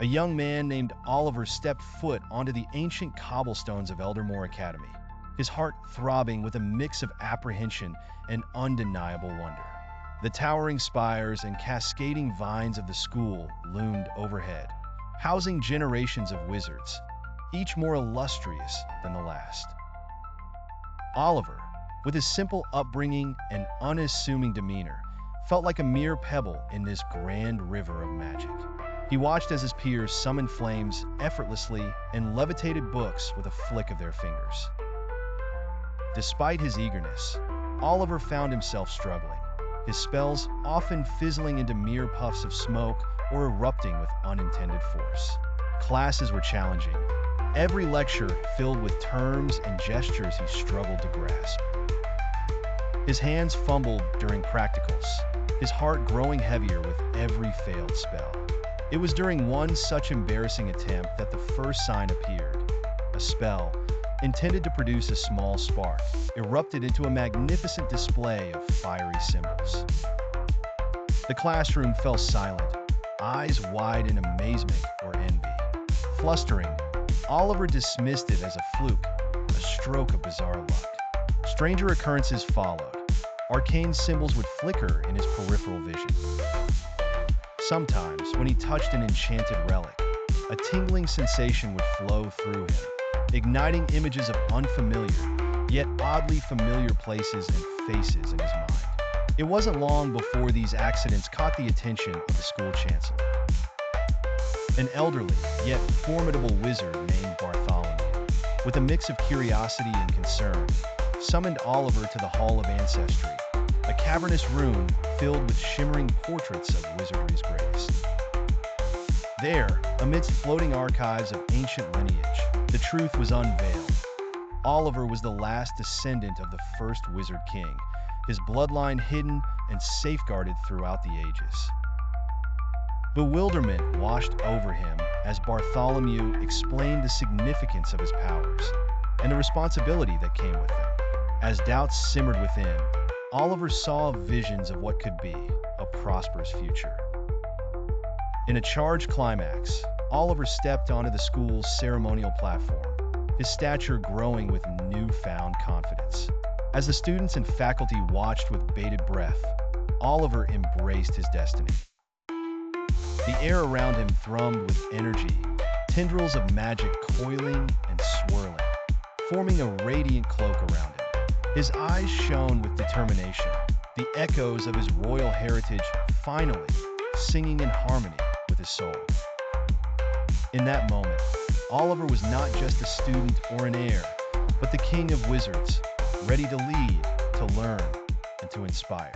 a young man named Oliver stepped foot onto the ancient cobblestones of Eldermoor Academy, his heart throbbing with a mix of apprehension and undeniable wonder. The towering spires and cascading vines of the school loomed overhead, housing generations of wizards, each more illustrious than the last. Oliver, with his simple upbringing and unassuming demeanor, felt like a mere pebble in this grand river of magic. He watched as his peers summoned flames effortlessly and levitated books with a flick of their fingers. Despite his eagerness, Oliver found himself struggling, his spells often fizzling into mere puffs of smoke or erupting with unintended force. Classes were challenging, every lecture filled with terms and gestures he struggled to grasp. His hands fumbled during practicals, his heart growing heavier with every failed spell. It was during one such embarrassing attempt that the first sign appeared. A spell, intended to produce a small spark, erupted into a magnificent display of fiery symbols. The classroom fell silent, eyes wide in amazement or envy. Flustering, Oliver dismissed it as a fluke, a stroke of bizarre luck. Stranger occurrences followed. Arcane symbols would flicker in his peripheral vision. Sometimes, when he touched an enchanted relic, a tingling sensation would flow through him, igniting images of unfamiliar, yet oddly familiar places and faces in his mind. It wasn't long before these accidents caught the attention of the school chancellor. An elderly, yet formidable wizard named Bartholomew, with a mix of curiosity and concern, summoned Oliver to the Hall of Ancestry, a cavernous room filled with shimmering portraits of wizardry's greatest. There, amidst floating archives of ancient lineage, the truth was unveiled. Oliver was the last descendant of the first wizard king, his bloodline hidden and safeguarded throughout the ages. Bewilderment washed over him as Bartholomew explained the significance of his powers and the responsibility that came with them. As doubts simmered within, Oliver saw visions of what could be a prosperous future. In a charged climax, Oliver stepped onto the school's ceremonial platform, his stature growing with newfound confidence. As the students and faculty watched with bated breath, Oliver embraced his destiny. The air around him thrummed with energy, tendrils of magic coiling and swirling, forming a radiant cloak around him. His eyes shone with determination, the echoes of his royal heritage finally singing in harmony with his soul. In that moment, Oliver was not just a student or an heir, but the king of wizards, ready to lead, to learn, and to inspire.